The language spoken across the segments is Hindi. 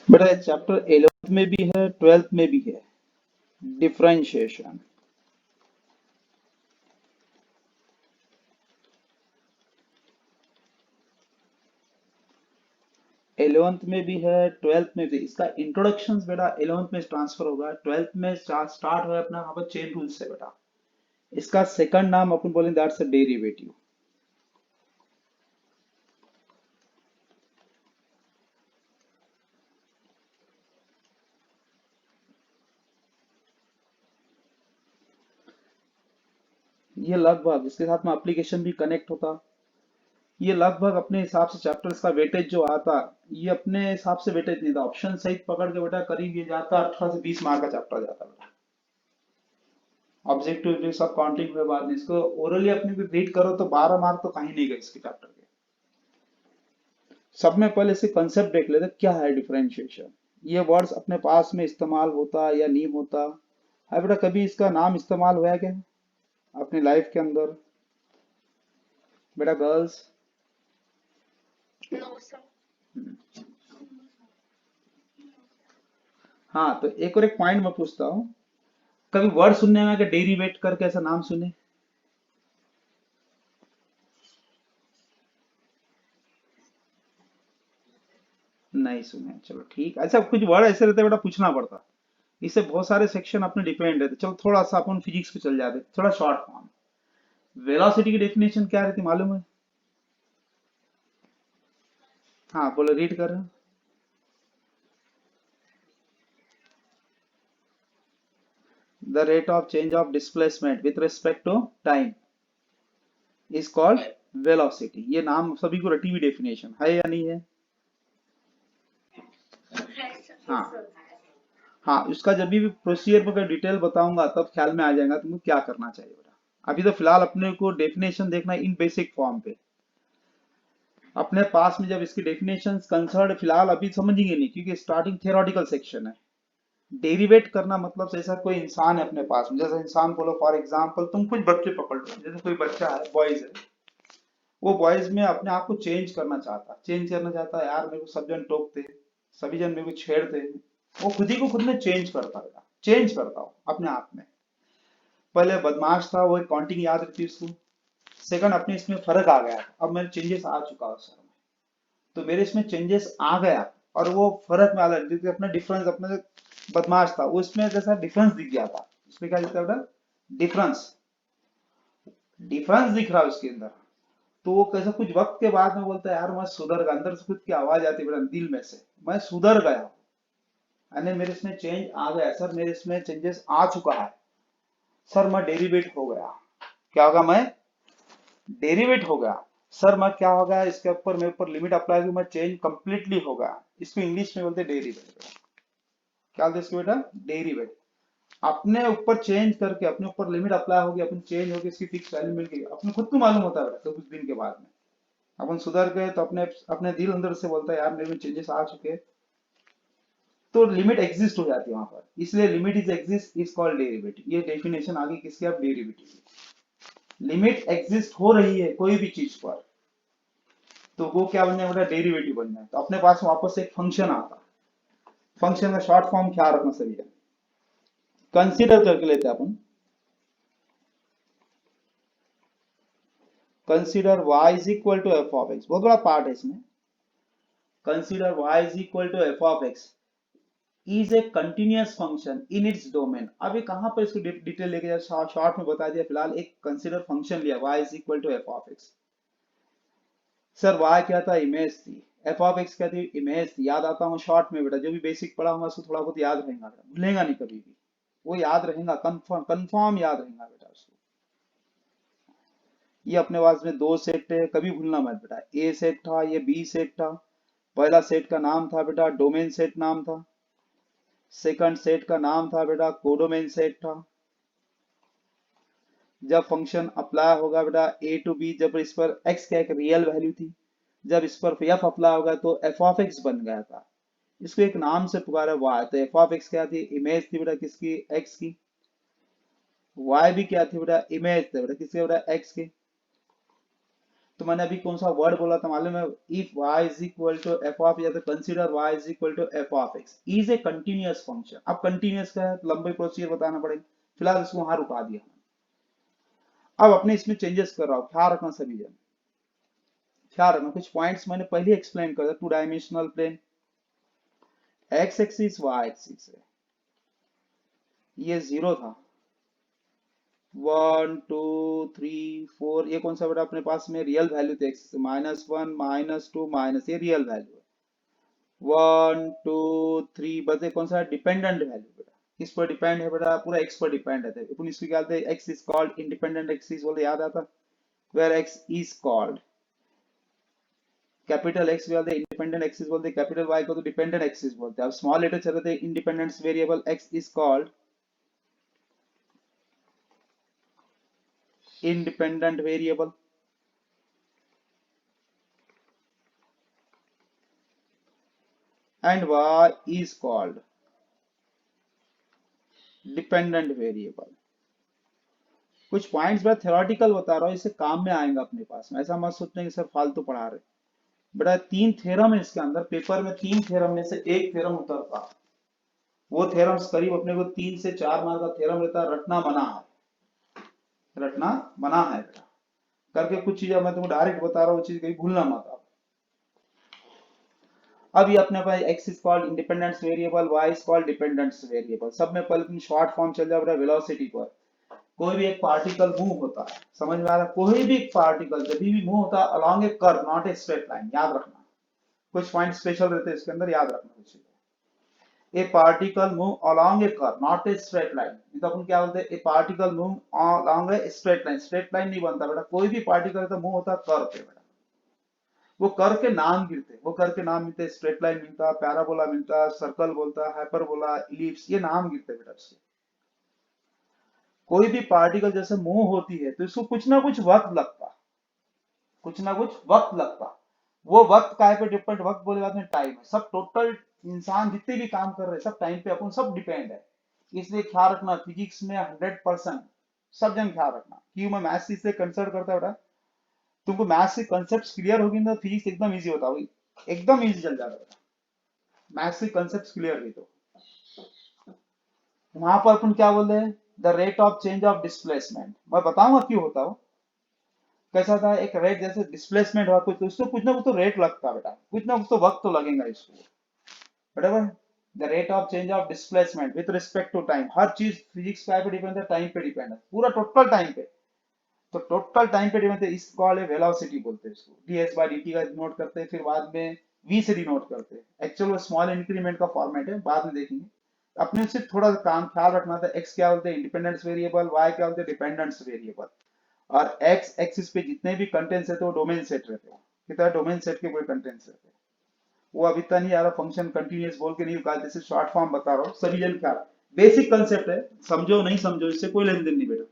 बेटा चैप्टर 11th में भी है 12th में भी है, डिफरेंशिएशन। 11th में भी है 12th में भी। इसका इंट्रोडक्शन बेटा 11th में ट्रांसफर होगा, 12th में स्टार्ट होगा अपना वहां पर चेन रूल से बेटा। इसका सेकंड नाम अपन बोलेंगे दैट्स अ डेरिवेटिव। ये लगभग इसके साथ में एप्लीकेशन भी कनेक्ट होता। ये लगभग अपने हिसाब से चैप्टर्स का वेटेज जो आता, ये अपने हिसाब से वेटेज नहीं था, ऑप्शन सहित पकड़ के बेटा करीब ये जाता 18 से 20 मार्क का चैप्टर जाता बेटा। ऑब्जेक्टिव सब काउंटिंग हुए बाद में इसको ओरली अपने भी रीड करो तो 12 मार्क तो कहीं नहीं गए इसके चैप्टर के। सब में पहले से कंसेप्ट देख लेते क्या है डिफरेंशिएशन, ये वर्ड्स अपने पास में इस्तेमाल होता या नहीं होता है बेटा, कभी इसका नाम इस्तेमाल हुआ है क्या अपनी लाइफ के अंदर बेटा गर्ल्स? हाँ तो एक और एक पॉइंट मैं पूछता हूँ, कभी वर्ड सुनने में डेरिवेट करके ऐसा नाम सुने? नहीं सुने, चलो ठीक। अच्छा कुछ वर्ड ऐसे रहते बेटा पूछना पड़ता, इससे बहुत सारे सेक्शन अपने डिपेंड रहते। चलो थोड़ा सा अपन फिजिक्स पे चल जाते, थोड़ा शॉर्ट फॉर्म। वेलोसिटी की डेफिनेशन क्या रहती मालूम है? हाँ बोलो, रीड कर रहे हो। The rate of change of displacement with respect to time is called velocity. ये नाम सभी को रटी हुई डेफिनेशन है या नहीं है? हाँ हाँ, उसका जब भी प्रोसीजर पर डिटेल बताऊंगा तब ख्याल में आ जाएगा तुमको क्या करना चाहिए बेटा। अभी तो फिलहाल अपने को डेफिनेशन देखना इन बेसिक फॉर्म पे। अपने पास में जब इसकी डेफिनेशन कंसर्न फिलहाल अभी समझेंगे नहीं, क्योंकि स्टार्टिंग थियोरेटिकल सेक्शन है। डेरिवेट करना मतलब जैसा कोई इंसान है अपने पास में, जैसा इंसान बोलो फॉर एग्जांपल तुम कुछ बच्चे पकड़ लो, जैसे कोई बच्चा है बॉयज है, वो बॉयज में अपने आप को चेंज करना चाहता है, यार मेरे को सब जन टोकते हैं, सभी जन मेरे को छेड़ते हैं, वो खुद ही को खुद में चेंज करता है, चेंज करता हूँ अपने आप में। पहले बदमाश था, वो काउंटिंग याद रहती उसको, सेकंड अपने इसमें फर्क आ गया, अब मेरे चेंजेस आ चुका है सर में, तो मेरे इसमें चेंजेस आ गया और वो फर्क में आ रहा है, अपना डिफरेंस अपने बदमाश था वो इसमें जैसा डिफरेंस दिख गया था, इसमें क्या दिखता है? डिफरेंस, डिफरेंस दिख रहा है उसके अंदर। तो वो कैसा कुछ वक्त के बाद में बोलता है यार मैं सुधर गया, अंदर से खुद की आवाज आती है मेरे दिल में से, मैं सुधर गया, यानी मेरे इसमें चेंज आ गया सर, मेरे इसमें चेंजेस आ चुका है सर, मैं डेरिवेट हो गया। क्या होगा? मैं डेरिवेट हो गया सर, मैं क्या हो गया, इसके ऊपर मेरे ऊपर लिमिट अप्लाई हुई, मैं चेंज कंप्लीटली हो गया। इसको इंग्लिश में बोलते हैं डेरिवेट। क्या बोलते हैं इसको बेटा? डेरिवेट। अपने ऊपर चेंज करके, अपने ऊपर लिमिट अप्लाई होगी, अपन चेंज होगी, इसकी फिक्स वैल्यू मिल गई, अपने खुद को मालूम होता है बेटा, तो कुछ दिन के बाद में अपन सुधर गए तो अपने अपने दिल अंदर से बोलता है यार मेरे में चेंजेस आ चुके हैं, तो लिमिट एग्जिस्ट हो जाती है वहां पर, इसलिए limit is exist is called derivative. ये डेफिनेशन आगे किसकी? आप डेरिवेटिव की लिमिट एग्जिस्ट हो रही है कोई भी चीज पर, तो वो क्या बन जाएगा? डेरिवेटिव बन जाए, तो अपने पास वापस एक फंक्शन आता। फंक्शन का शॉर्ट फॉर्म ख्याल रखना सभी का, कंसीडर करके लेते हैं अपन। Consider y is equal to f of x, बहुत बड़ा पार्ट है इसमें। Consider y is equal to f of x is a continuous function in its domain. अभी कहां पर इसको डिटेल लेके जाए, शॉर्ट में बता दिया, फिलहाल एक कंसीडर फंक्शन लिया y is equal to f of x. Sir y क्या था? इमेज थी। एफ ऑफ एक्स क्या थी? इमेज थी। याद आता हूँ शॉर्ट में बेटा, जो भी बेसिक पढ़ा हूँ उसको थोड़ा बहुत याद रहेगा, भूलेगा नहीं कभी भी, वो याद रहेगा, कंफर्म कंफर्म याद रहेगा बेटा उसको। ये अपने पास में दो सेट है, कभी भूलना मत बेटा, ए सेट था, ये बी सेट था। पहला सेट का नाम था बेटा डोमेन सेट नाम था, सेकंड सेट का नाम था बेटा कोडोमेन सेट था। जब फंक्शन अप्लाई होगा बेटा ए टू बी, जब इस पर एक्स का एक रियल वैल्यू थी, जब इस पर एफ अप्लाई होगा तो एफ ऑफ एक्स बन गया था। इसको एक नाम से पुकारा वाई, तो एफ ऑफ एक्स क्या थी? इमेज थी बेटा किसकी? एक्स की। वाई भी क्या थी बेटा? इमेज थी बेटा किसके? बेटा एक्स की। तो मैंने अभी कौन सा वर्ड बोला था मालूम है? If y is equal to f of, या तो consider y is equal to f of x is a continuous function. अब कंटिन्यूअस का है तो लंबे प्रोसीजर बताना पड़ेगा, फिलहाल इसको वहां रुका दिया। अब अपने इसमें चेंजेस कर रहा हूँ, ख्याल रखना सभी जन, ख्याल रखना। कुछ पॉइंट्स मैंने पहले एक्सप्लेन कर दिया। Two dimensional plane, x axis y axis है, ये 0 था, 1 2 3 4, ये कौन सा बेटा अपने पास में रियल वैल्यू थे एक्स, -1 -2 माइनस, ये रियल वैल्यू है। 1 2 3 बस ये कौन सा डिपेंडेंट वैल्यू बेटा, किस पर डिपेंड है बेटा? पूरा एक्स पर डिपेंड है। अपन इसको क्या बोलते हैं? X is called independent axis बोले, याद आता? Where x is called capital x बोलते हैं इंडिपेंडेंट एक्सिस बोलते हैं, कैपिटल वाई को तो डिपेंडेंट एक्सिस बोलते हैं। अब स्मॉल लेटर चलते हैं, independence variable x is called independent variable, and y is called dependent variable। कुछ पॉइंट्स मैं थ्योरेटिकल बता रहा हूँ, इससे काम में आएगा अपने पास में, ऐसा मत सोचना कि सर फालतू पढ़ा रहे। बेटा 3 थ्योरम है इसके अंदर, पेपर में 3 थ्योरम में से एक थ्योरम उतरता, वो थ्योरम्स करीब अपने को 3 से 4 मार्क का थ्योरम रहता है, रटना मना है, रटना मना है बेटा। करके कुछ चीजें मैं तुमको डायरेक्ट बता रहा हूँ, वो चीज कहीं भूलना मत आप। अब ये अपने पास x is called independence variable, y is called dependence variable. सब में पहले शॉर्ट फॉर्म चल जाए वेलोसिटी पर। कोई भी एक पार्टिकल मूव होता है, समझ में आ रहा है? कोई भी पार्टिकल जब भी मूव होता है along A curve, not a straight line, याद रखना। कुछ पॉइंट स्पेशल रहते हैं इसके अंदर, याद रखना कुछ। ए particle move along A curve, not a straight line. तो अपन क्या बोलते हैं? ए particle move along a straight line. Straight line नहीं बनता बेटा, कोई भी पार्टिकल तो मूव होता है कर्व पे बेटा। वो कर्व के नाम गिरते, वो कर्व के नाम मिलते, स्ट्रेट लाइन मिलता, पैराबोला मिलता, सर्कल बोलता, हाइपरबोला, इलिप्स, ये नाम गिरते बेटा उसके। कोई भी पार्टिकल जैसे मूव होती है तो इसको कुछ ना कुछ वक्त लगता, कुछ ना कुछ वक्त लगता। वो वक्त काय पे डिपेंड? वक्त बोले बाद में टाइम है। सब टोटल इंसान जितने भी काम कर रहे हैं सब टाइम पे अपन सब डिपेंड है। इसलिए ख्याल रखना, फिजिक्स में 100% सब जन ख्याल रखना। क्यों मैं मैथ्स इससे कंसर्न करता बेटा? तुमको मैथ्स के कॉन्सेप्ट्स क्लियर होगी ना, फिजिक्स एकदम इजी होता होगी, एकदम इजी चल जाता बेटा। मैथ्स के कॉन्सेप्ट्स क्लियर हुई तो वहां पर अपन क्या बोल रहे हैं? The rate of change of displacement. मैं बताऊंगा क्यों होता हो, कैसा था? एक रेट जैसे डिस्प्लेसमेंट हुआ कुछ, तो उसको कुछ ना कुछ तो रेट लगता है बेटा, कुछ ना कुछ तो वक्त तो लगेगा इसको, बराबर? The rate of change of displacement with respect to time. हर चीज फिजिक्स का पे डिपेंड है, टाइम पे डिपेंड है, पूरा टोटल टाइम पे। तो टोटल टाइम पे डिपेंड है, इस कॉल है वेलोसिटी बोलते हैं इसको। ds बाय dt का नोट करते हैं, फिर बाद में v से डिनोट करते हैं। एक्चुअल वो स्मॉल इंक्रीमेंट का फॉर्मेट है, बाद में देखेंगे। अपने से थोड़ा काम ख्याल रखना था, x क्या बोलते हैं? इंडिपेंडेंस वेरिएबल, y क्या बोलते हैं? Dependence variable. और x एक्सिस पे जितने भी कंटेंट्स रहते हैं वो डोमेन सेट रहते हैं। कितना डोमेन सेट के पूरे कंटेंट्स रहते हैं। वो अभी तक नहीं आ रहा, फंक्शन कंटीन्यूअस बोल के नहीं निकालते, सिर्फ शॉर्ट फॉर्म बता रहा हूँ, सभी जन क्या बेसिक कंसेप्ट है, समझो नहीं समझो इससे कोई लेन देन नहीं बेटा।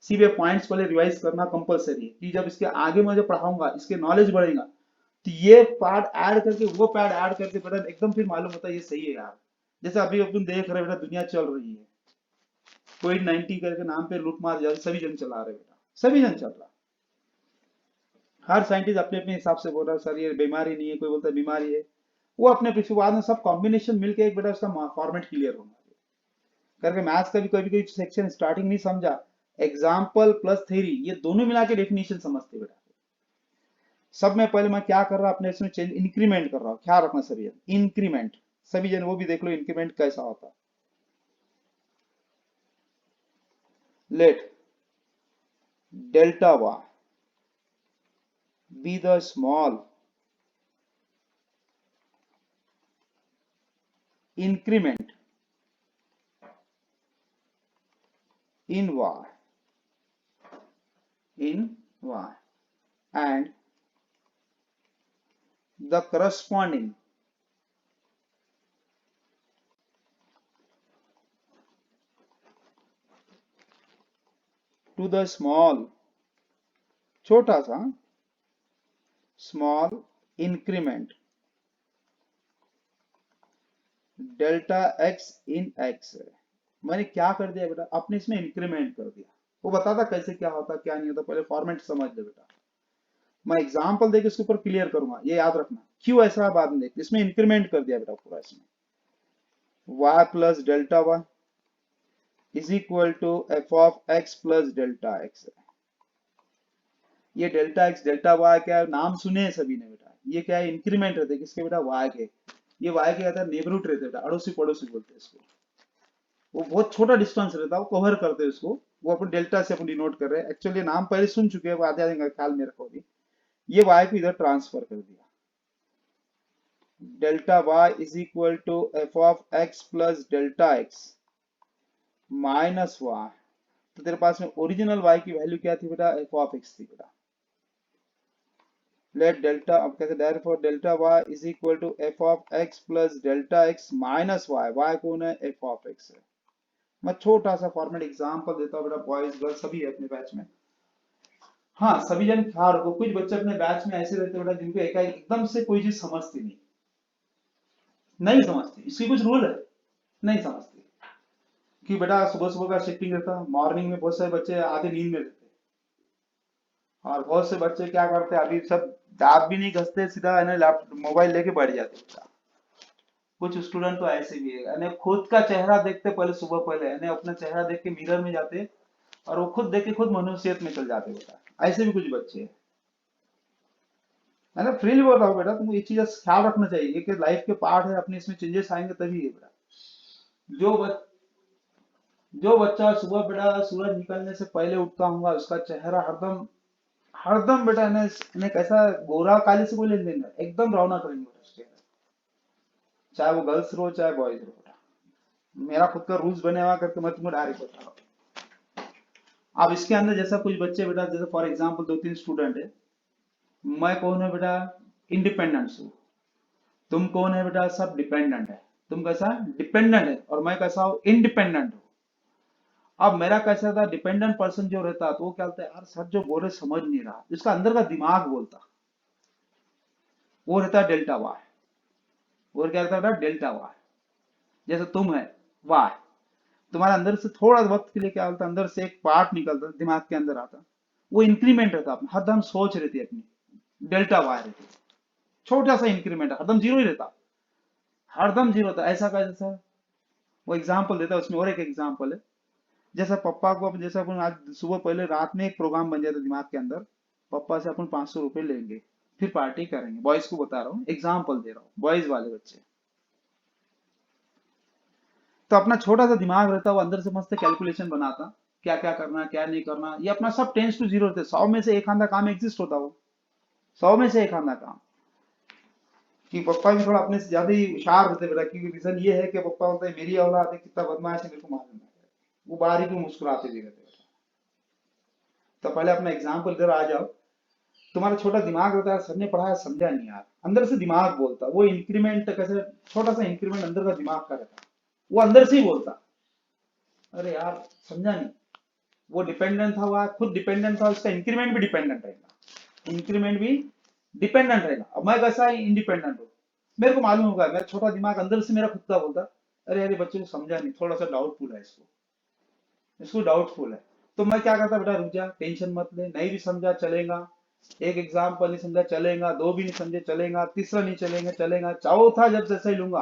सीधे पॉइंट्स पहले रिवाइज करना कंपलसरी है, कि जब इसके आगे मैं जब पढ़ाऊंगा इसके नॉलेज बढ़ेगा, तो ये पार्ट ऐड करके वो पार्ट ऐड करके बेटा एकदम फिर मालूम होता है ये सही है यार। जैसे अभी अपन देख रहे हैं बेटा, दुनिया चल रही है, कोविड-19 करके नाम पे लूट मार जारी सभी जन चला रहे बेटा, सभी जन चल रहा। हर साइंटिस्ट अपने अपने हिसाब से बोल रहा है सर ये बीमारी नहीं है, कोई बोलता है बीमारी है। वो अपने पीछे बाद में सब कॉम्बिनेशन मिलके एक बेटा उसका फॉर्मेट क्लियर होगा करके। मैथ्स का भी कभी कोई सेक्शन स्टार्टिंग नहीं समझा, एग्जाम्पल प्लस थ्योरी ये दोनों मिला के डेफिनेशन समझते बेटा। सब में पहले मैं क्या कर रहा अपने इसमें चेंज इंक्रीमेंट कर रहा हूँ, ख्याल रखना सभी जन, इंक्रीमेंट सभी जन वो भी देख लो इंक्रीमेंट कैसा होता है। Let delta y be the small increment in y and the corresponding to the small छोटा सा small increment डेल्टा x इन x है। मैंने क्या कर दिया बेटा? अपने इसमें इंक्रीमेंट कर दिया। वो बताता कैसे क्या होता क्या नहीं होता, पहले फॉर्मेट समझ ले बेटा। मैं एग्जांपल देके इसके ऊपर क्लियर करूंगा, ये याद रखना। क्यों ऐसा है बाद में देख, इसमें इंक्रीमेंट कर दिया बेटा पूरा इसमें। y plus delta y is equal to f of x plus delta x. ये डेल्टा एक्स डेल्टा वाई क्या है, नाम सुने हैं सभी ने बेटा। ये क्या है, इंक्रीमेंट रहते हैं किसके बेटा, वाई के। ये वाई के कहता है नेबरहुड रहते हैं बेटा, अड़ोसी पड़ोसी बोलते हैं इसको। वो बहुत छोटा डिस्टेंस रहता है, वो कवर करते हैं उसको। वो अपन डेल्टा से अपन डिनोट कर रहे हैं, एक्चुअली नाम पहले सुन चुके हैं, वो आ जाएगा ख्याल में रखो अभी। ये वाई को इधर ट्रांसफर कर दिया, delta y is equal to f of x plus delta x minus y. तो तेरे पास में ओरिजिनल वाई की वैल्यू क्या थी बेटा, एफ ऑफ एक्स थी बेटा। लेट डेल्टा, अब कैसे, therefore delta y is equal to f of x plus delta x minus y. Y कौन है, एफ ऑफ एक्स है। मैं छोटा सा फॉर्मेट एग्जांपल देता हूँ बेटा, बॉयज गर्ल्स सभी है अपने बैच में। हाँ सभी जन ख्याल रखो, कुछ बच्चे अपने बैच में ऐसे रहते हैं बेटा जिनको एकदम से कोई चीज समझती नहीं, नहीं समझती, इसकी कुछ रूल है, नहीं समझती। कि बेटा सुबह सुबह का शिफ्टिंग रहता है, मॉर्निंग में बहुत सारे बच्चे आधे नींद में रहते हैं, और बहुत से बच्चे क्या करते हैं, अभी सब दांत भी नहीं घसते, सीधा है ना लैपटॉप मोबाइल लेके बैठ जाते हैं। कुछ स्टूडेंट तो ऐसे भी है, यानी खुद का चेहरा देखते पहले, सुबह पहले यानी अपना चेहरा देख के मिरर में जाते, और वो खुद देख के खुद मनुष्यत में चल जाते बेटा। ऐसे भी कुछ बच्चे हैं, है ना। फ्रीली बोल रहा हूँ बेटा, तुमको ये चीज ख्याल रखना चाहिए कि लाइफ के पार्ट है अपने, इसमें चेंजेस आएंगे तभी है बेटा। जो बच, जो बच्चा सुबह बेटा सूरज निकलने से पहले उठता होगा, उसका चेहरा हरदम हरदम बेटा ने कैसा गोरा काली से कोई लेन देन नहीं, एकदम रौनक रहेंगे बेटा उसके चेहरे। चाहे वो गर्ल्स रो चाहे बॉयज रो बेटा, मेरा खुद का रूल्स बने हुआ करके मैं तुमको डायरेक्ट बता रहा हूँ। अब इसके अंदर जैसा कुछ बच्चे बेटा, जैसे फॉर एग्जांपल दो तीन स्टूडेंट है, मैं कौन है बेटा, इंडिपेंडेंट हूँ। तुम कौन है बेटा, सब डिपेंडेंट है। तुम कैसा डिपेंडेंट है, और मैं कैसा हूँ, इंडिपेंडेंट हूँ। अब मेरा कैसा था, डिपेंडेंट पर्सन जो रहता तो वो क्या होता है, यार सर जो बोल रहे समझ नहीं रहा, इसका अंदर का दिमाग बोलता, वो रहता है डेल्टा वाई। वो क्या रहता है, डेल्टा वाई। जैसे तुम है वाई, तुम्हारे अंदर से थोड़ा वक्त के लिए क्या होता है, अंदर से एक पार्ट निकलता दिमाग के अंदर आता, वो इंक्रीमेंट रहता अपना, हरदम सोच रहती है अपनी, डेल्टा वाई रहती है। छोटा सा इंक्रीमेंट, हरदम जीरो ही रहता, हरदम जीरो था। ऐसा का जैसा वो एग्जाम्पल देता है उसमें, और एक एग्जाम्पल है, जैसा पप्पा को जैसा अपन आज सुबह पहले रात में एक प्रोग्राम बन जाता दिमाग के अंदर, पप्पा से अपन 500 रुपए लेंगे, फिर पार्टी करेंगे। बॉयज को बता रहा हूँ, एग्जाम्पल दे रहा हूँ, बॉयज वाले बच्चे। तो अपना छोटा सा दिमाग रहता, वो अंदर से मस्त कैलकुलेशन बनाता, क्या क्या करना क्या नहीं करना, ये अपना सब टेंस टू जीरो रहते। 100 में से एक आधा काम एग्जिस्ट होता, वो 100 में से एक आधा काम। कि पप्पा भी थोड़ा अपने से ज्यादा ही होशियार रहते बेटा, क्योंकि रीजन ये है कि पप्पा बोलते हैं मेरी औलाद है कितना बदमाश है मेरे को मालूम है, वो बाहर ही मुस्कुराते भी रहते बेटा। तो पहले अपना एग्जाम्पल इधर आ जाओ। तुम्हारा छोटा दिमाग होता है, सर ने पढ़ाया समझा नहीं यार, अंदर से दिमाग बोलता, वो इंक्रीमेंट कैसे, छोटा सा इंक्रीमेंट अंदर का दिमाग का रहता, वो अंदर से ही बोलता, अरे यार समझा नहीं। वो डिपेंडेंट था, वह खुद डिपेंडेंट था, उसका इंक्रीमेंट भी डिपेंडेंट रहेगा, इंक्रीमेंट भी डिपेंडेंट रहेगा। अब मैं कैसा इंडिपेंडेंट हूँ, मेरे को मालूम होगा, मेरा छोटा दिमाग अंदर से मेरा खुद का बोलता, अरे अरे बच्चे को समझा नहीं, थोड़ा सा डाउटफुल है इसको, इसको डाउटफुल है। तो मैं क्या करता, बेटा रुक जा, टेंशन मत ले, नहीं भी समझा चलेगा, एक एग्जाम्पल नहीं समझा चलेगा, दो भी नहीं समझे चलेगा, तीसरा नहीं चलेगा चलेगा, चौथा जब जैसे ही लूंगा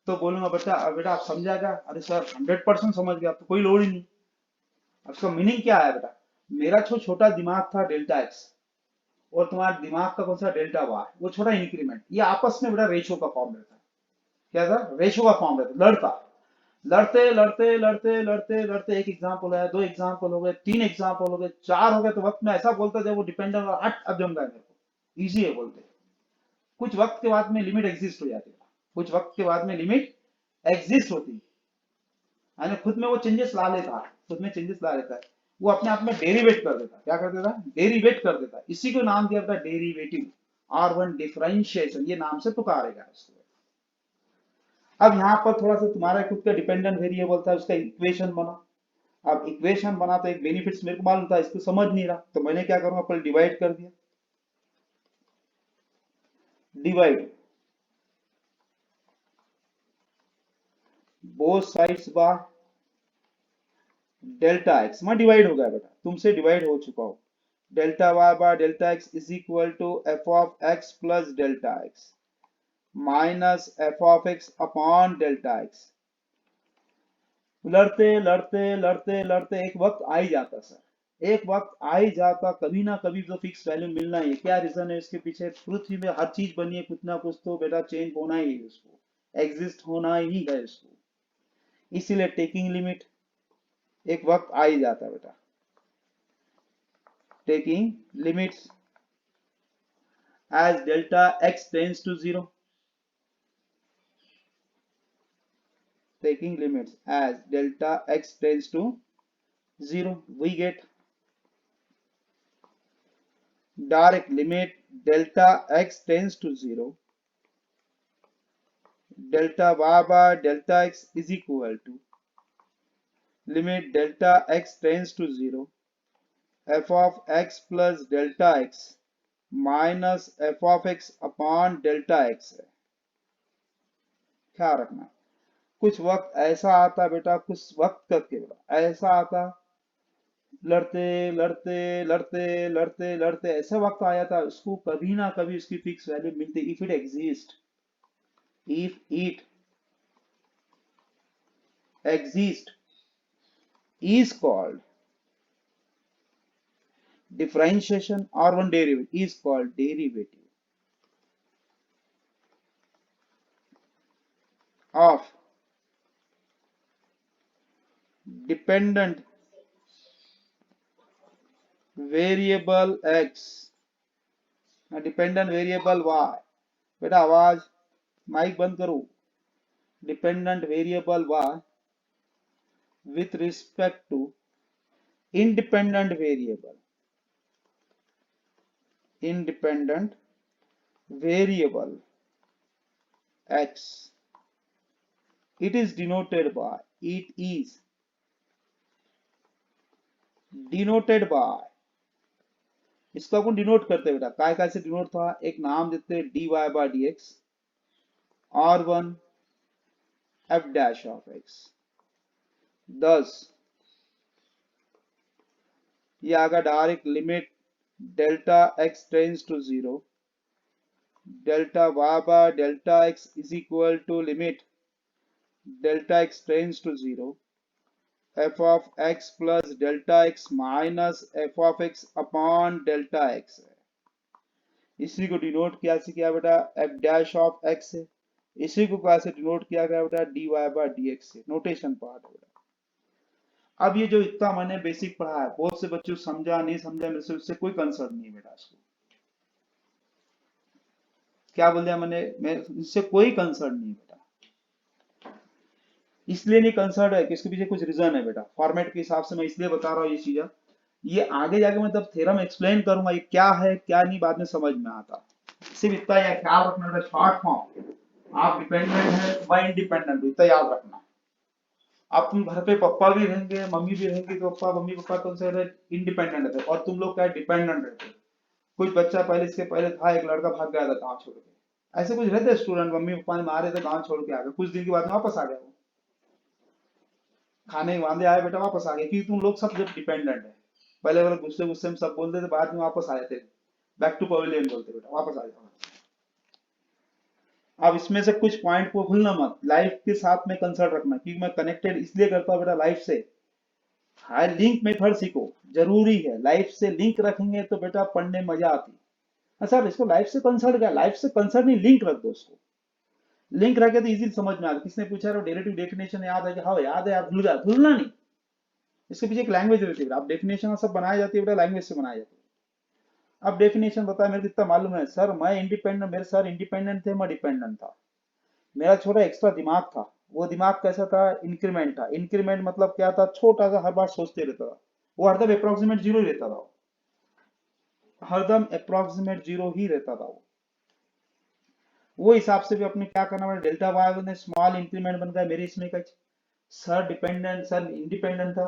तो बोलूंगा बेटा बेटा आप समझा क्या, अरे सर 100% समझ गया, तो कोई लोड ही नहीं। उसका मीनिंग क्या है बेटा, मेरा छोटा दिमाग था डेल्टा एक्स, और तुम्हारा दिमाग का कौन सा डेल्टा वाई, वो छोटा इंक्रीमेंट, ये आपस में बेटा रेशो का फॉर्म रहता है। क्या था, रेशो का फॉर्म रहता, लड़ता, लड़ते लड़ते लड़ते लड़ते लड़ते, एक एग्जाम्पल है, दो एग्जाम्पल हो गए, तीन एग्जाम्पल हो गए, चार हो गए, तो वक्त में ऐसा बोलता जब वो डिपेंडेंट हट अब जम गया मेरे को, इजी है बोलते। कुछ वक्त के बाद में लिमिट एग्जिस्ट हो जाती है, कुछ वक्त के बाद में लिमिट एग्जिस्ट होती है, खुद में वो चेंजेस ला लेता है, खुद में चेंजेस ला लेता है, वो अपने आप में डेरिवेट कर देता है। क्या कर देता है, डेरिवेट कर देता है। इसी को नाम दिया था डेरिवेटिव, R1 डिफरेंशिएशन, ये नाम से पुकारेगा इसको। अब यहाँ पर थोड़ा सा तुम्हारा खुद का डिपेंडेंट वेरिएबल था, उसका इक्वेशन बना। अब इक्वेशन बना तो एक बेनिफिट्स मेरे को मालूम था, इसको समझ नहीं रहा, तो मैंने क्या करूंगा, पहले डिवाइड कर दिया, divide both sides by delta x, मैं डिवाइड हो गया बेटा, तुमसे डिवाइड हो चुका हूं, delta y by delta x is equal to f of x plus delta x minus f of x upon delta x. लड़ते लड़ते लड़ते लड़ते एक वक्त आ ही जाता सर, एक वक्त आ ही जाता, कभी ना कभी तो फिक्स वैल्यू मिलना ही है। क्या रीजन है इसके पीछे? पृथ्वी में हर चीज बनी है, कुछ ना कुछ तो बेटा चेंज होना ही है, उसको एग्जिस्ट होना ही है उसको। इसीलिए टेकिंग लिमिट एक वक्त आ ही जाता है बेटा। Taking limits as delta x tends to 0, taking limits as delta x tends to 0, we get direct limit delta x tends to 0, delta y by delta x is equal to limit delta x tends to 0, f of x plus delta x minus f of x upon delta x है। ख्याल रखना, कुछ वक्त ऐसा आता बेटा, कुछ वक्त करके बेटा ऐसा आता, लड़ते लड़ते लड़ते लड़ते लड़ते ऐसा वक्त आया था, उसको कभी ना कभी उसकी फिक्स वैल्यू मिलती। If it exist, if it exist is called differentiation, or one derivative is called derivative of dependent variable x dependent variable y। बेटा आवाज माइक बंद करो। Dependent variable y with respect to independent variable, independent variable x, it is denoted by, it is denoted by, इसको अपन डिनोट करते हैं बेटा, काय काय से डिनोट था, एक नाम देते हैं dy by dx r1 f dash of x। thus ये आगा direct limit delta x tends to 0, delta y by delta x is equal to limit delta x tends to 0, f of x plus delta x minus f of x upon delta x है। इसी को डिनोट किया से क्या बेटा, f डैश ऑफ x से। इसी को कैसे डिनोट किया गया बेटा, dy by dx से। नोटेशन पार्ट है बेटा। अब ये जो इतना मैंने बेसिक पढ़ा है, बहुत से बच्चों समझा नहीं समझा, मेरे से उससे कोई कंसर्न नहीं है बेटा। इसको क्या बोल दिया मैंने, मैं इससे कोई कंसर्न नहीं है बेटा। इसलिए नहीं कंसर्न है कि इसके पीछे कुछ रीजन है बेटा। फॉर्मेट के हिसाब से मैं इसलिए बता रहा हूँ ये चीजें, ये आगे जाके मैं तब थ्योरम एक्सप्लेन करूंगा ये क्या है क्या नहीं, बाद में समझ में आता। सिर्फ इतना याद ख्याल रखना बेटा, शॉर्ट फॉर्म, आप डिपेंडेंट है मैं इंडिपेंडेंट हूं, इतना याद रखना। अब तुम घर पे पापा भी रहेंगे मम्मी भी रहेंगे, तो पापा मम्मी पापा कौन से इंडिपेंडेंट रहते, और तुम लोग क्या डिपेंडेंट रहते। कुछ बच्चा पहले, इसके पहले था एक लड़का भाग गया था गांव छोड़ के, ऐसे कुछ रहते स्टूडेंट, मम्मी पापा ने मारे थे, गांव छोड़ के आ गए, कुछ दिन के बाद में वापस आ गया, वो खाने वांदे आए बेटा वापस आ गए, क्योंकि तुम लोग सब जब डिपेंडेंट है। पहले वाले गुस्से गुस्से में सब बोलते थे, बाद में वापस आए थे, बैक टू पवेलियन बोलते बेटा, वापस आ जाओ। अब इसमें से कुछ पॉइंट को भूलना मत, लाइफ के साथ में कंसर्न रखना, क्योंकि मैं कनेक्टेड इसलिए करता हूँ बेटा लाइफ से। हाई लिंक मेथड सीखो, जरूरी है, लाइफ से लिंक रखेंगे तो बेटा पढ़ने में मजा आती। सर इसको लाइफ से कंसर्न क्या, लाइफ से कंसर्न नहीं, लिंक रख दो उसको, लिंक रखे तो इजीली समझ में आता। किसने पूछा डेरिवेटिव डेफिनेशन याद है कि हाँ याद है यार, भूल गया, भूलना नहीं। इसके पीछे एक लैंग्वेज रहती है, आप डेफिनेशन सब बनाई जाती है बेटा, लैंग्वेज से बनाई जाती है। अब डेफिनेशन बताया, मेरे को इतना मालूम है सर, मैं इंडिपेंडेंट, मेरे सर इंडिपेंडेंट थे, मैं डिपेंडेंट था, मेरा छोटा एक्स्ट्रा दिमाग था। वो दिमाग कैसा था, इंक्रीमेंट था। इंक्रीमेंट मतलब क्या था, छोटा सा हर बार सोचते रहता था, वो हरदम अप्रोक्सीमेट जीरो ही रहता था, हरदम अप्रोक्सीमेट जीरो ही रहता था वो हिसाब से भी अपने क्या करना पड़ा, डेल्टा वाई में स्मॉल इंक्रीमेंट बन गया मेरे इसमें का। सर डिपेंडेंट, सर इंडिपेंडेंट था,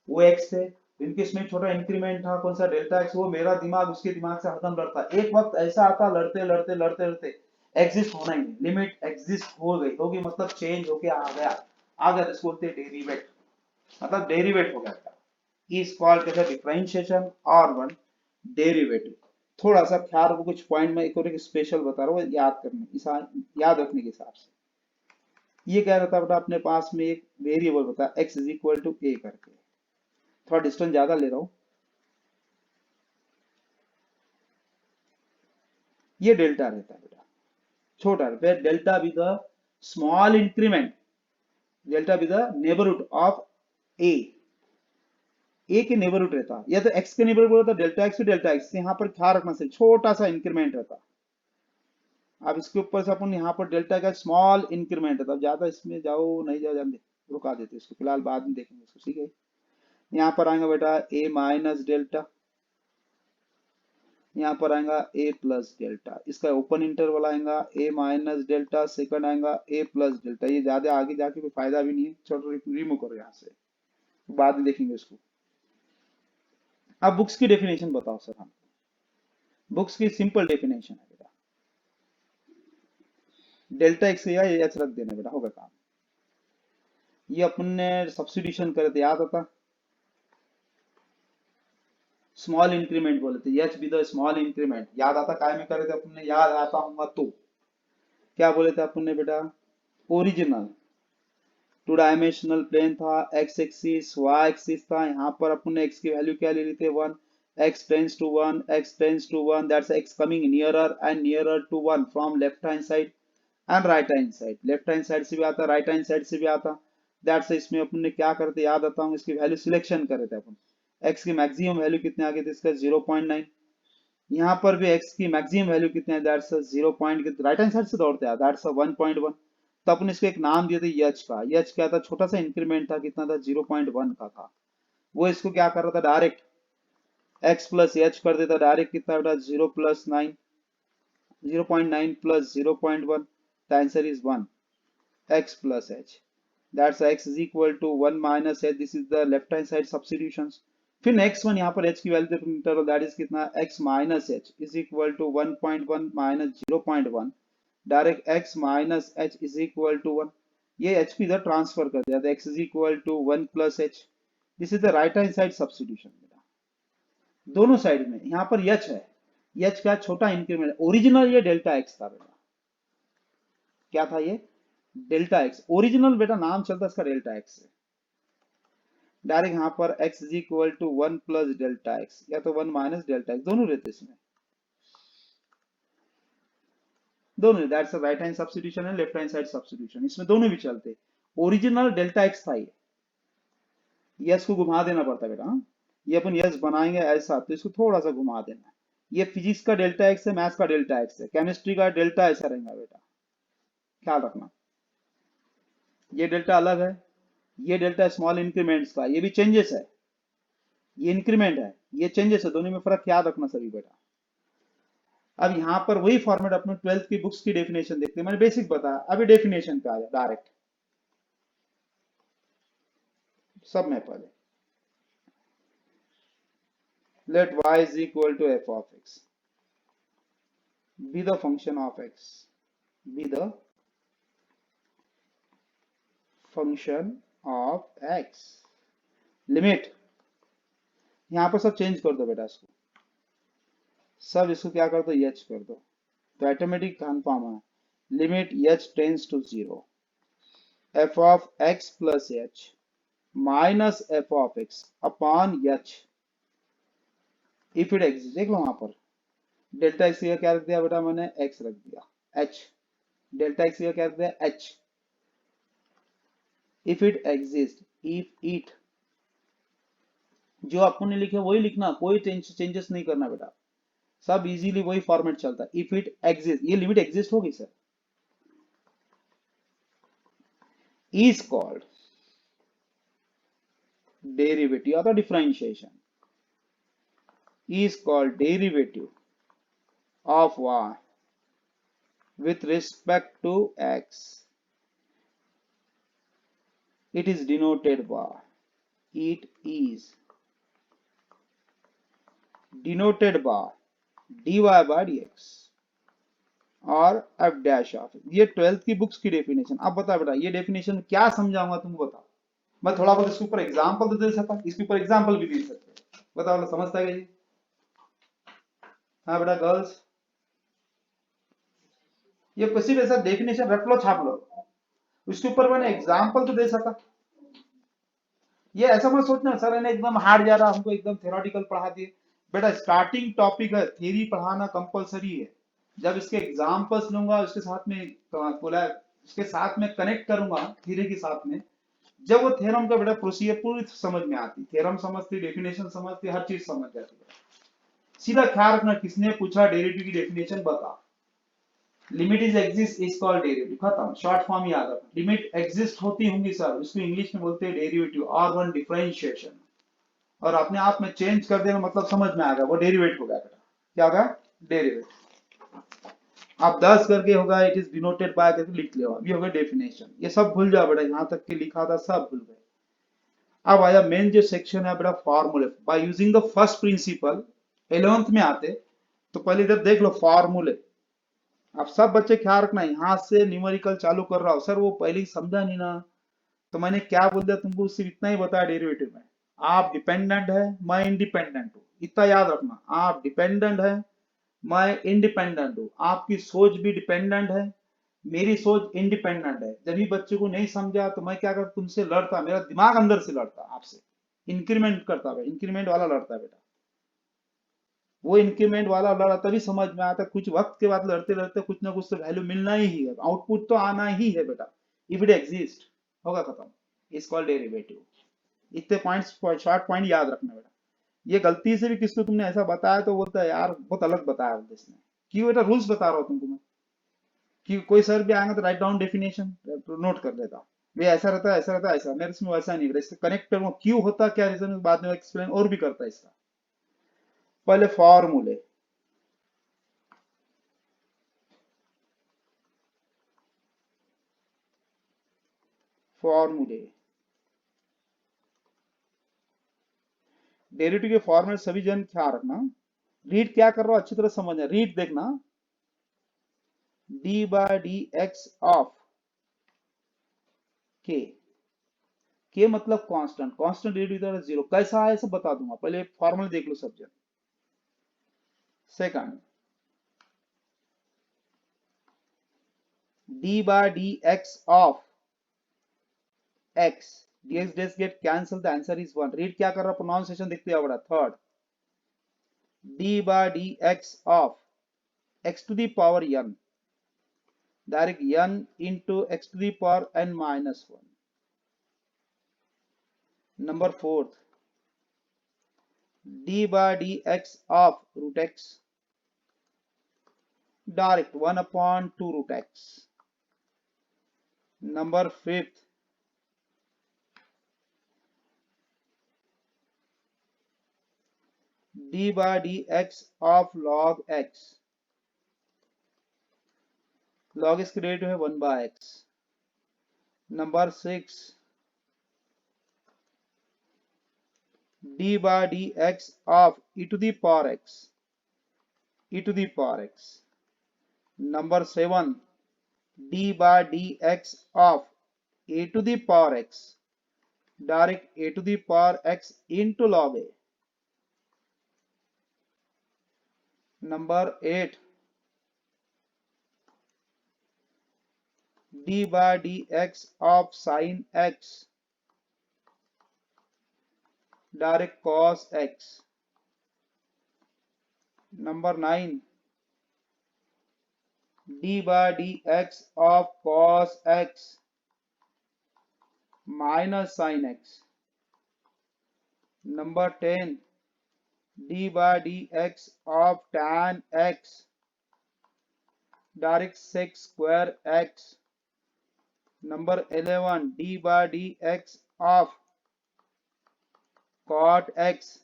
वो एक्स थे, इनके इसमें छोटा इंक्रीमेंट था कौन सा, डेल्टा एक्स। वो मेरा दिमाग उसके दिमाग से हरदम लड़ता, एक वक्त ऐसा आता लड़ते लड़ते लड़ते लड़ते एग्जिस्ट होना ही नहीं, लिमिट एग्जिस्ट हो गई होगी, मतलब चेंज होके आ गया, आ गया, इसको बोलते डेरिवेट, मतलब डेरिवेट हो गया। इज कॉल्ड कहते हैं डिफरेंशिएशन, और वन डेरिवेटिव। थोड़ा सा ख्याल रखो, कुछ पॉइंट में एक और एक स्पेशल बता रहा हूँ, याद करने याद रखने के हिसाब से। ये कह रहा था बेटा अपने पास में एक वेरिएबल बता x इज इक्वल टू ए करके, थोड़ा डिस्टेंस ज्यादा ले रहा हूं, ये डेल्टा रहता है बेटा, छोटा where delta with the small increment, delta with the neighbourhood of A के नेबरहुड रहता, या तो x के नेबरहुड रहता delta x to delta x, यहाँ पर ख्याल रखना से छोटा सा इंक्रीमेंट रहता। अब इसके ऊपर से अपन यहाँ पर डेल्टा का स्मॉल इंक्रीमेंट रहता, ज्यादा इसमें जाओ नहीं जाओ, जान दे, रुका देते इसको, फिलहाल बाद में देखेंगे इसको, ठीक है। यहाँ पर आएगा बेटा ए माइनस डेल्टा, यहाँ पर आएगा ए प्लस डेल्टा, इसका ओपन इंटरवल आएगा ए माइनस डेल्टा, सेकंड आएगा ए प्लस डेल्टा। ये ज्यादा आगे जाके कोई फायदा भी नहीं है, चलो रिमूव करो यहाँ से, बाद में देखेंगे इसको। अब बुक्स की डेफिनेशन बताओ सर हम, बुक्स की सिंपल डेफिनेशन है बेटा, डेल्टा एक्स या एच रख देना बेटा, होगा काम। ये अपन ने सब्स्टिट्यूशन करे थे, याद आता, स्मॉल इंक्रीमेंट बोले थे, एच विद स्मॉल इंक्रीमेंट, याद आता काय में करे थे अपन ने, याद आता होगा तो क्या बोले थे अपन ने बेटा, ओरिजिनल टू डायमेंशनल प्लेन था, एक्स एक्सिस वाई एक्सिस था, यहाँ पर अपन ने एक्स की वैल्यू क्या ले ली थी 1, x tends to 1, x tends to 1, that's x coming nearer and nearer to 1 from left hand side and right hand side, left hand side से भी आता, राइट हैंड साइड से भी आता, दैट्स इसमें अपन ने क्या करते याद आता हूँ, इसकी वैल्यू सिलेक्शन करे थे अपन, x की मैक्सिमम वैल्यू कितने आ गए थे इसका 0.9, यहाँ पर भी x की मैक्सिमम वैल्यू कितने है, दैट्स 0. राइट हैंड साइड से दौड़ते हैं, दैट्स 1.1। तो अपन इसको एक नाम दिए थे यच का, यच क्या था, छोटा सा इंक्रीमेंट था, कितना था 0.1 का था, वो इसको क्या कर रहा था डायरेक्ट x प्लस एच कर देता डायरेक्ट, कितना बेटा 0 plus 9, 0.9 plus 0.1, the answer is 1, x plus h, that's x is equal to 1 minus h, this is the left hand side substitutions। फिर नेक्स्ट वन, यहाँ पर h की वैल्यू इंटरवल दैट इज कितना, x minus h is equal to 1.1 minus 0.1, direct x minus h is equal to 1, ये h को इधर ट्रांसफर कर दिया, x is equal to 1 plus h, this is the right hand side substitution. दोनों साइड में यहाँ पर h है, h का छोटा इंक्रीमेंट, ओरिजिनल ये डेल्टा x था बेटा, क्या था ये डेल्टा एक्स, ओरिजिनल बेटा नाम चलता इसका डेल्टा एक्स से, डायरेक्ट यहाँ पर x is equal to 1 plus delta x, या तो 1 माइनस डेल्टा एक्स, दोनों रहते इसमें, दोनों, दैट्स राइट हैंड सब्स्टिट्यूशन है, लेफ्ट हैंड साइड सब्स्टिट्यूशन, इसमें दोनों भी चलते। ओरिजिनल डेल्टा एक्स था ये, यस को घुमा देना पड़ता बेटा, हाँ? ये अपन यस बनाएंगे ऐसा, तो इसको थोड़ा सा घुमा देना, ये फिजिक्स का डेल्टा एक्स है, मैथ्स का डेल्टा एक्स है, केमिस्ट्री का डेल्टा ऐसा रहेगा बेटा, ख्याल रखना, ये डेल्टा अलग है, ये डेल्टा स्मॉल इंक्रीमेंट्स का, ये भी चेंजेस है, ये इंक्रीमेंट है, ये चेंजेस है, दोनों में फर्क याद रखना सभी बेटा। अब यहाँ पर वही फॉर्मेट अपने 12th की बुक्स की डेफिनेशन देखते हैं, मैंने बेसिक बताया, अभी डेफिनेशन पे आ जाए डायरेक्ट, सब में पहले let y is equal to f of x be the function of x, be the function of x, limit, यहाँ पर सब चेंज कर दो बेटा, इसको सब इसको क्या कर दो h कर दो, तो ऑटोमेटिक फॉर्म है limit h tends to 0 f of x plus h minus f of x upon h, if it exist, देख लो वहां पर डेल्टा एक्स का क्या रख दिया बेटा मैंने, x रख दिया, h, डेल्टा एक्स का क्या रख दिया h, if it exist, if it, जो आपने लिखे वही लिखना, कोई चेंजेस नहीं करना बेटा, सब इजीली वही फॉर्मेट चलता है, इफ इट एग्जिस्ट, ये लिमिट एग्जिस्ट होगी सर, इज कॉल्ड डेरिवेटिव या तो differentiation, is called derivative of y with respect to x, it is denoted by, it is denoted by dy by dx और f डैश ऑफ, ये 12th की बुक्स की डेफिनेशन। अब बता बेटा ये डेफिनेशन क्या समझाऊंगा तुमको, बताओ, मैं थोड़ा बहुत इसके ऊपर एग्जांपल तो दे सकता, इसके ऊपर एग्जांपल भी दे सकते, बताओ समझता है ये, हाँ बेटा गर्ल्स, ये किसी भी ऐसा डेफिनेशन रट लो छाप लो, उसके ऊपर मैंने एग्जाम्पल तो दे सका। ये ऐसा मत सोचना सर ने एकदम हार्ड जा रहा हमको एकदम थ्योरेटिकल पढ़ा दिए। बेटा स्टार्टिंग टॉपिक है, थ्योरी पढ़ाना कंपलसरी है। जब इसके एग्जाम्पल्स लूंगा उसके साथ में बोला इसके साथ में कनेक्ट करूंगा थ्योरी के साथ में, जब वो थ्योरम का बेटा प्रोसीजर पूरी समझ में आती, थ्योरम समझती, डेफिनेशन समझती, हर चीज समझ जाती है। सीधा ख्याल रखना किसने पूछा डेरिवेटिव की डेफिनेशन बता, limit is exist is called derivative, खत्म, शॉर्ट फॉर्म याद रखना। लिमिट एग्जिस्ट होती होंगी सर, उसको इंग्लिश में बोलते हैं डेरिवेटिव और वन डिफरेंशिएशन, और अपने आप में चेंज कर देना मतलब समझ में आ गया वो डेरिवेट हो गया बेटा, क्या होगा डेरिवेट। आप 10 करके होगा इट इज डिनोटेड बाय करके लिख लो, अभी होगा डेफिनेशन, ये सब भूल जाओ बेटा, यहाँ तक के लिखा था सब भूल गए। अब आया मेन जो सेक्शन है बेटा फॉर्मूले, by using the first principle, 11th में आते तो पहले इधर देख लो फॉर्मूले। अब सब बच्चे ख्याल रखना, यहाँ से न्यूमेरिकल चालू कर रहा हूँ सर, वो पहले ही समझा नहीं ना, तो मैंने क्या बोल दिया तुमको, सिर्फ इतना ही बताया डेरिवेटिव में। आप डिपेंडेंट है, मैं इंडिपेंडेंट हूँ, इतना याद रखना। आप डिपेंडेंट है, मैं इंडिपेंडेंट हूँ, आपकी सोच भी डिपेंडेंट है, मेरी सोच इंडिपेंडेंट है। जब भी बच्चे को नहीं समझा तो मैं क्या करता, तुमसे लड़ता, मेरा दिमाग अंदर से लड़ता आपसे, इंक्रीमेंट करता है, इंक्रीमेंट वाला लड़ता है बेटा। वो इंक्रीमेंट वाला लड़ा तभी समझ में आता, कुछ वक्त के बाद लड़ते लड़ते कुछ ना कुछ तो वैल्यू मिलना ही है, आउटपुट तो आना ही है बेटा, इफ इट एग्जिस्ट होगा, खत्म, इज कॉल्ड डेरिवेटिव। इतने पॉइंट्स, शॉर्ट पॉइंट याद रखना बेटा। ये गलती से भी किसको तुमने ऐसा बताया तो बोलता है यार बहुत अलग बताया बोलते इसने, क्यों बेटा रूल्स बता रहा हूँ तुमको मैं, कि कोई सर भी आएंगे तो राइट डाउन डेफिनेशन नोट कर लेता, भाई ऐसा रहता है, ऐसा रहता है, ऐसा, मेरे इसमें वैसा नहीं रहता, इससे कनेक्ट करूंगा क्यों होता क्या रीजन, बाद में एक्सप्लेन और भी करता है इसका। पहले फॉर्मूले, फॉर्मूले डेरिवेटिव के फॉर्मूले सभी जन ख्याल रखना। रीड क्या कर रहा हो अच्छी तरह समझना, रीड देखना, d by d x of के, के मतलब कांस्टेंट, कांस्टेंट डेरिवेटिव जीरो, कैसा है सब बता दूंगा, पहले फॉर्मूला देख लो सब जन। Second, d by d x of x, dx dash get cancel, the answer is 1, read क्या कर रहा, प्रोनाउंसिएशन देखते जाओ बड़ा। Third, d by dx of x to the power n, direct n into x to the power n minus 1. Number fourth, d by dx of root x, direct 1 upon 2 root x. Number fifth, d by dx of log x, log इसकी डेरिवेटिव है 1 by x. Number 6, d by dx of e to the power x, e to the power x. Number 7, d by dx of a to the power x, direct a to the power x into log a. Number 8, d by dx of sin x, direct cos x. Number 9, d by dx of cos x minus sin x. Number 10, d by dx of tan x, direct sec square x. Number 11, d by dx of cot x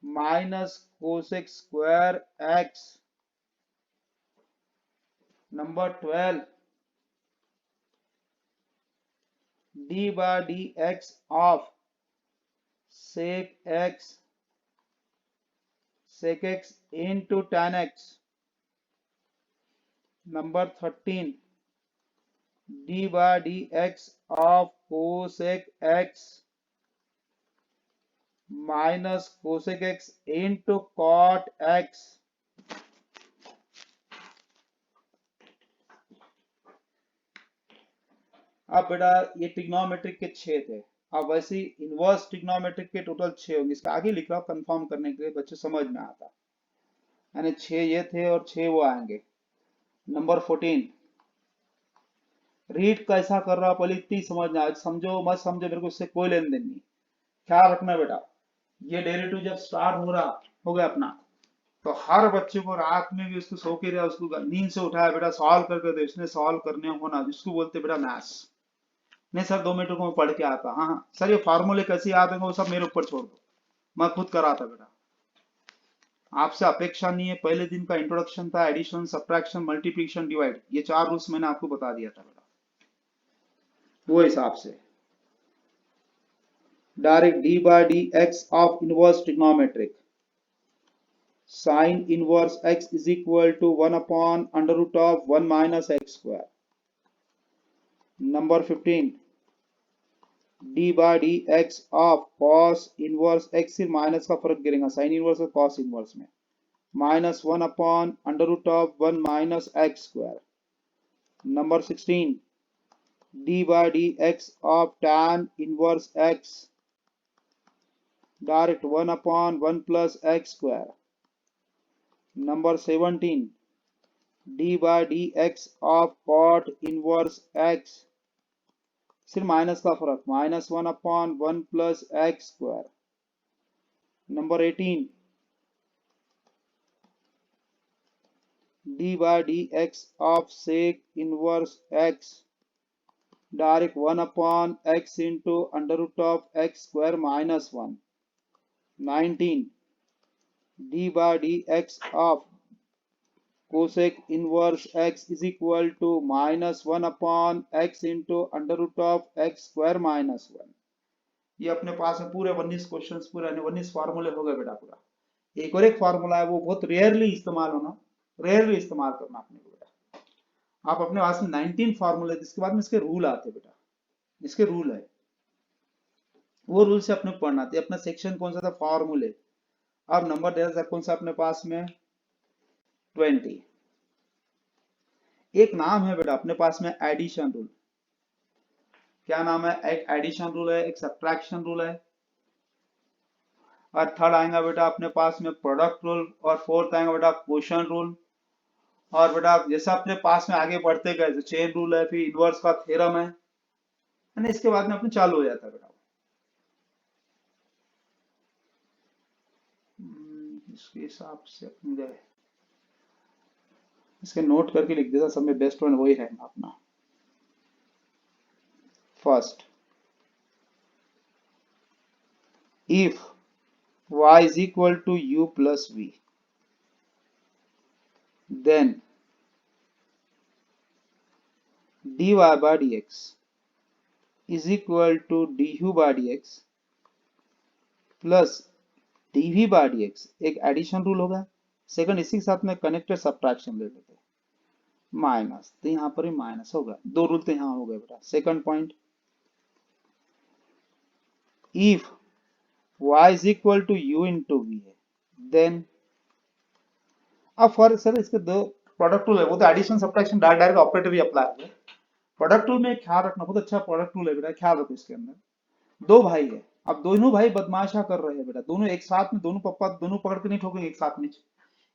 minus cosec square x. Number 12, d by dx of sec x into tan x. Number 13, d by dx of cosec x minus cosec x into cot x. अब बेटा ये ट्रिग्नोमेट्रिक के 6 थे। अब वैसे ही इनवर्स ट्रिग्नोमेट्रिक के टोटल 6 होंगे, इसका आगे लिख रहा हूँ कंफर्म करने के लिए, बच्चे समझ में आता। यानी 6 ये थे और 6 वो आएंगे। नंबर 14, रीड कैसा कर रहा, पहले इतनी समझना, समझो मत समझो मेरे को इससे कोई लेन देन नहीं। ख्याल रखना बेटा, ये डेरिवेटिव जब स्टार्ट हो रहा हो गया अपना, तो हर बच्चे को रात में भी उसको सो के रहा, उसको नींद से उठाया, बेटा सॉल्व करके दे, इसने सॉल्व करने होना, जिसको बोलते बेटा मैथ्स। नहीं सर 2 मिनट को मैं पढ़ के आता, हाँ हाँ सर ये फार्मूले कैसे याद होंगे वो सब मेरे ऊपर छोड़ दो, मैं खुद कराता बेटा। आपसे अपेक्षा नहीं है, पहले दिन का इंट्रोडक्शन था, एडिशन सब्ट्रैक्शन मल्टीप्लिकेशन डिवाइड, ये 4 रूल्स मैंने आपको बता दिया था बेटा, वो हिसाब से direct d by d x of inverse trigonometric sin inverse x is equal to 1 upon under root of 1 minus x square. Number 15, d by dx of cos inverse x से माइनस का फर्क गिरेगा sin inverse और cos inverse में, minus 1 upon under root of 1 minus x square. Number 16, d by dx of tan inverse x direct 1 upon 1 plus x square. Number 17, d by dx of cot inverse x सिर्फ माइनस का फर्क, minus 1 upon 1 plus x square. Number 18, d by dx of sec inverse x direct 1 upon x into under root of x square minus 1. 19, d by dx of cosec inverse x is equal to minus 1 upon x into under root of x square minus 1. ये अपने पास में पूरे 19 क्वेश्चंस पूरे 19 फार्मूले हो गए बेटा पूरा। एक और एक फार्मूला है वो बहुत रेयरली इस्तेमाल होना, रेयरली इस्तेमाल करना अपने को बेटा। आप अपने पास में 19 फार्मूले, इसके बाद में इसके रूल आते बेटा, इसके रूल है, वो रूल से अपने पढ़ना था। अपना सेक्शन कौन सा था, फार्मूले। अब नंबर दे कौन सा अपने पास में 20। एक नाम है बेटा अपने पास में एडिशन रूल। क्या नाम है, एक एडिशन रूल है, एक सब्ट्रैक्शन रूल है, और थर्ड आएगा बेटा अपने पास में प्रोडक्ट रूल, और फोर्थ आएगा बेटा क्वोशंट रूल। और बेटा जैसा अपने पास में आगे बढ़ते गए तो चेन रूल है, फिर इनवर्स का थ्योरम है, इसके बाद में अपने चालू हो जाता है बेटा। इसके हिसाब से अपन गए, इसके नोट करके लिख देता, सब में बेस्ट वन वही रहेगा अपना। First, if y is equal to u plus v, then dy by dx is equal to du by dx plus dv by dx, एक एडिशन रूल होगा। सेकंड, इसी के साथ में कनेक्टेड सब्ट्रैक्शन ले लेते हैं, माइनस, तो यहां पर ही माइनस होगा, दो रूल तो यहां हो गए बेटा। Second point, if y is equal to u into v है, देन अब फॉर सर इसके दो प्रोडक्ट रूल है, वो तो एडिशन सब्ट्रैक्शन डायरेक्ट ऑपरेटर भी अप्लाई है। प्रोडक्ट रूल में ख्याल रखना, बहुत अच्छा प्रोडक्ट रूल है बेटा, ख्याल रखो। इसके अंदर दो भाई है, अब दोनों भाई बदमाशा कर रहे हैं बेटा, दोनों एक साथ में, दोनों पप्पा दोनों पकड़ के नहीं ठोकेंगे एक साथ में,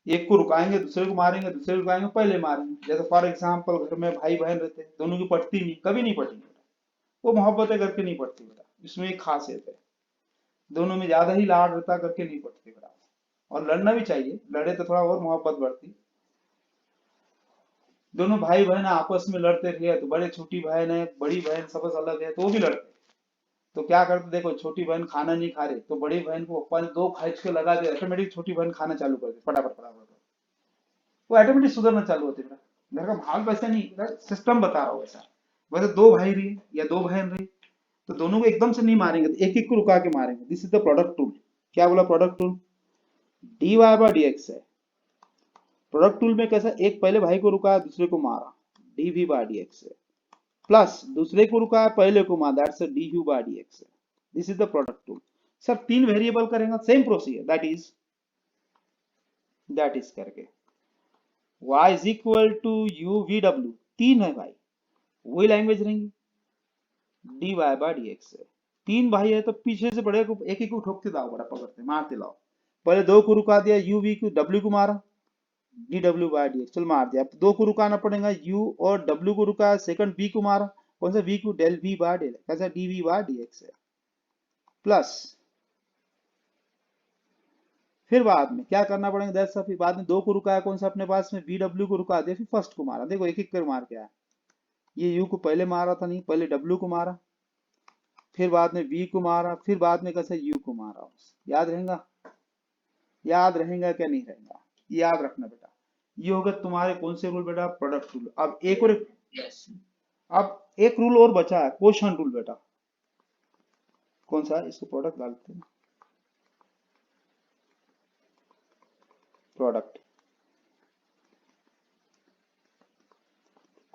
एक को रुकाएंगे दूसरे को मारेंगे, दूसरे को रुकाएंगे पहले मारेंगे। जैसे फॉर एग्जांपल घर में भाई बहन रहते हैं, दोनों की पटती नहीं, कभी नहीं पटेंगे बेटा, वो मोहब्बतें करके नहीं पटती बेटा, इसमें एक खासियत है, दोनों में ज्यादा ही लाड रहता करके नहीं पटती बेटा। और लड़ना भी चाहिए, लड़े तो थोड़ा और मोहब्बत बढ़ती। दोनों भाई बहन आपस में लड़ते रहे तो बड़े, छोटी बहन है बड़ी बहन सबसे अलग है तो वो भी लड़ते, तो क्या करते, देखो छोटी बहन खाना नहीं खा रही तो बड़ी बहन को पप्पा ने दो खींच के लगा दिया, ऑटोमेटिक छोटी बहन खाना चालू कर दी फटाफट फटाफट, वो ऑटोमेटिक सुधरना चालू होती है। घर का माहौल वैसा नहीं, सिस्टम बता रहा हूँ वैसा। वैसे दो भाई रही या दो बहन रही तो दोनों को एकदम से नहीं मारेंगे, तो एक एक को रुका के मारेंगे। This is the product rule. क्या बोला product rule, d y by d x है। प्रोडक्ट रूल में कैसा, एक पहले भाई को रुकाया दूसरे को मारा, d v by d x है, प्लस दूसरे को रुकाया पहले को मारा, that's d u by d x है। This is the product rule. Sir तीन वेरिएबल करेंगे, सेम प्रोसीजर, दैट इज करके y is equal to u v डब्ल्यू, तीन है भाई, वही लैंग्वेज रहेंगी, d y by d x है। तीन भाई है तो पीछे से बड़े को एक एक को ठोकते लाओ, बड़ा पकड़ते मारते लाओ। पहले दो को रुका दिया, यू वी को डब्ल्यू को मारा, डी डब्ल्यू बाय डी एक्स, चल मार दिया। अब दो को रुकाना पड़ेगा, यू और डब्ल्यू को रुका, सेकंड वी को मारा, कौन सा वी को, डेल वी बाय डेल, कैसा d v by d x है, प्लस फिर बाद में क्या करना पड़ेगा, दैट्स फिर बाद में दो को रुकाया, कौन सा अपने पास में, वी डब्ल्यू को रुका दिया, फिर फर्स्ट को मारा, देखो एक एक कर मार के आया। ये यू को पहले मारा था, नहीं पहले डब्ल्यू को मारा, फिर बाद में वी को मारा, फिर बाद में कैसे यू को मारा। याद रहेगा, याद रहेगा क्या नहीं रहेगा, याद रखना बेटा। ये होगा तुम्हारे कौन से रूल बेटा, प्रोडक्ट रूल। अब एक और yes. अब एक रूल और बचा है, क्वोशंट रूल बेटा। कौन सा, इसको प्रोडक्ट डालते हैं, प्रोडक्ट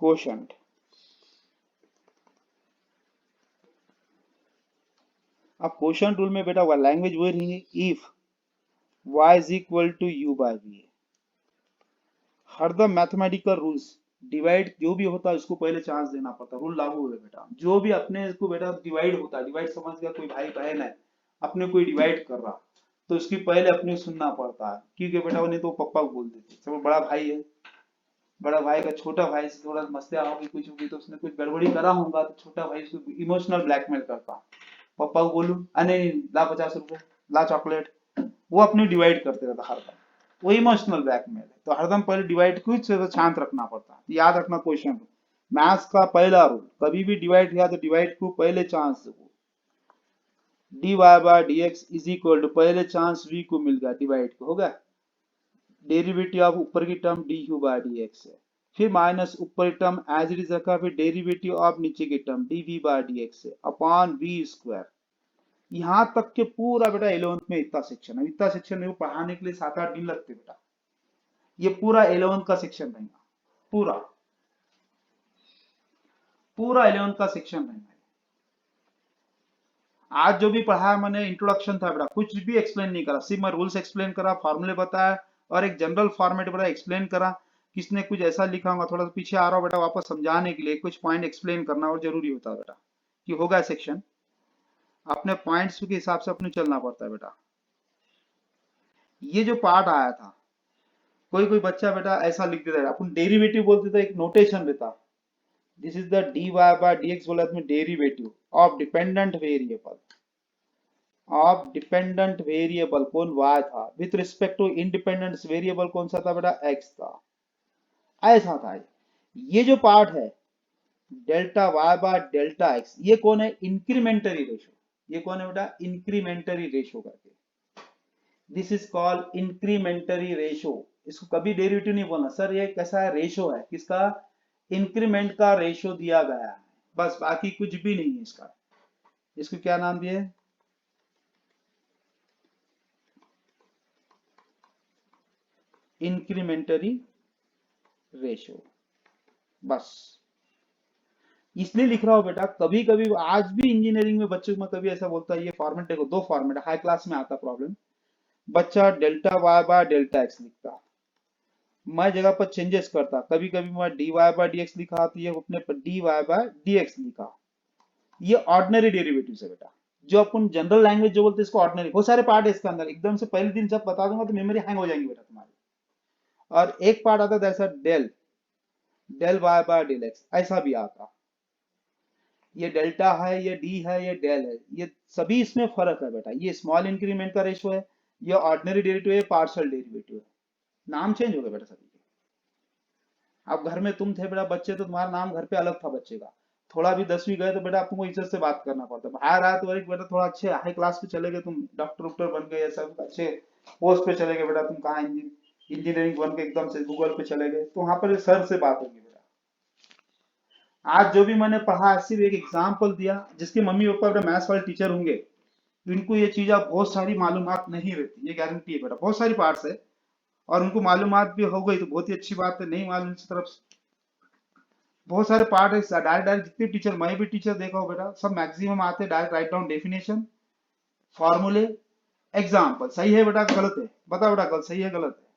क्वोशंट। अब क्वोशंट रूल में बेटा लैंग्वेज वही रहेंगी, if y is equal to u by v. हरदम मैथमेटिकल रूल्स, डिवाइड जो भी होता है उसको पहले चांस देना पड़ता है, रूल लागू है बेटा। जो भी अपने को बेटा डिवाइड होता है, डिवाइड समझ गया, कोई भाई बहन है अपने कोई डिवाइड कर रहा, तो उसकी पहले अपने सुनना पड़ता है, क्योंकि बेटा उन्हें तो पप्पा को बोल देते, चलो बड़ा भाई है, बड़ा भाई का छोटा भाई से थोड़ा मस्तियां होगी, कुछ होगी तो उसने कुछ गड़बड़ी करा होगा, तो छोटा भाई उसको इमोशनल ब्लैकमेल करता, पापा को बोलू अरे ला 50 रुपए, ला चॉकलेट, वो अपनी डिवाइड करते रहता हरदम, वो इमोशनल ब्लैकमेल है। तो हरदम पहले डिवाइड कुछ से तो शांत रखना पड़ता है, याद रखना क्वेश्चन। मैथ्स का पहला रूल, कभी भी डिवाइड किया तो डिवाइड को पहले चांस दो, d y by d x is equal to, पहले चांस वी को मिल गया, डिवाइड को हो गया, डेरिवेटिव ऑफ ऊपर की term d u by d x है, फिर माइनस ऊपर की टर्म एज इट इज रखा, फिर डेरिवेटिव ऑफ नीचे की term d v by d x है अपॉन वी स्क्वायर। यहाँ तक के पूरा बेटा 11th में इतना सेक्शन है, इतना सेक्शन में पढ़ाने के लिए 7-8 दिन लगते बेटा, ये पूरा 11th का सेक्शन रहेगा, पूरा पूरा 11th का सेक्शन रहेगा। आज जो भी पढ़ाया मैंने इंट्रोडक्शन था बेटा, कुछ भी एक्सप्लेन नहीं करा, सिर्फ मैं रूल्स एक्सप्लेन करा, फॉर्मूले बताया और एक जनरल फॉर्मेट बेटा एक्सप्लेन करा। किसने कुछ ऐसा लिखा होगा, थोड़ा सा पीछे आ रहा हो बेटा वापस समझाने के लिए, कुछ पॉइंट एक्सप्लेन करना और जरूरी होता है बेटा, कि होगा सेक्शन, अपने पॉइंट्स के हिसाब से अपने चलना पड़ता है बेटा। ये जो पार्ट आया था, कोई कोई बच्चा बेटा ऐसा लिख देता है, अपन डेरिवेटिव बोलते थे, एक नोटेशन रहता, this is the d y by d x, बोला तुम्हें derivative of dependent variable, of dependent variable कौन, y था, with respect to independent variable कौन सा था बेटा, x था, ऐसा था। ये जो पार्ट है delta y by delta x, ये कौन है, इंक्रीमेंटरी रेशो, ये कौन है बेटा, इंक्रीमेंटरी रेशो करके, दिस इज कॉल्ड इंक्रीमेंटरी रेशो। इसको कभी डेरिवेटिव नहीं बोलना सर, ये कैसा है, रेशो है, किसका, इंक्रीमेंट का रेशो दिया गया है, बस बाकी कुछ भी नहीं है इसका। इसको क्या नाम दिए, इंक्रीमेंटरी रेशो, बस इसलिए लिख रहा हूं बेटा। कभी कभी आज भी इंजीनियरिंग में बच्चों में कभी ऐसा बोलता है, ये फॉर्मेट देखो, दो फॉर्मेट हाई क्लास में आता प्रॉब्लम, बच्चा delta y by delta x लिखता, मैं जगह पर चेंजेस करता, कभी कभी मैं d y by d x लिखा, तो ये अपने d y by d x लिखा। ये ऑर्डिनरी डेरिवेटिव है बेटा, जो अपन जनरल लैंग्वेज जो बोलते हैं इसको ऑर्डिनरी, बहुत सारे पार्ट है इसके अंदर, एकदम से पहले दिन जब बता दूंगा तो मेमोरी हैंग हो जाएंगी बेटा तुम्हारी। और एक पार्ट आता था ऐसा del, del y by del x, ऐसा भी आता, ये डेल्टा है, ये डी है, ये डेल है, ये सभी इसमें फर्क है बेटा। ये स्मॉल इंक्रीमेंट का रेशो है, ये ऑर्डिनरी डेरिवेटिव है, पार्शियल डेरिवेटिव है, नाम चेंज हो गया बेटा सभी के। अब घर में तुम थे बेटा बच्चे, तो तुम्हारा नाम घर पे अलग था बच्चे का, थोड़ा भी 10वीं गए तो बेटा तुमको इज्जत से बात करना पड़ता, बाहर आया तो एक बेटा थोड़ा अच्छे हाई क्लास पे चले गए, तुम डॉक्टर उक्टर बन गए, सब अच्छे पोस्ट पे चले गए बेटा, तुम कहाँ इंजीनियरिंग बन के एकदम से गूगल पे चले गए, तो वहां पर सर से बात होगी बेटा। आज जो भी मैंने पढ़ा सिर्फ एक एग्जाम्पल दिया, जिसके मम्मी पापा बेटा मैथ्स वाले टीचर होंगे तो इनको ये चीज बहुत सारी मालूमात नहीं रहती, ये गारंटी है बेटा, बहुत सारी पार्ट्स है और उनको मालूमात भी हो गई तो बहुत ही अच्छी बात है, नहीं मालूम की तरफ बहुत सारे पार्ट है डायरेक्ट डायरेक्ट, जितने टीचर, मैं भी टीचर देखा हो बेटा, सब मैक्सिमम आते डायरेक्ट राइट डाउन डेफिनेशन, फॉर्मूले, एग्जाम्पल। सही है बेटा गलत है, बता बेटा गलत, सही है गलत है।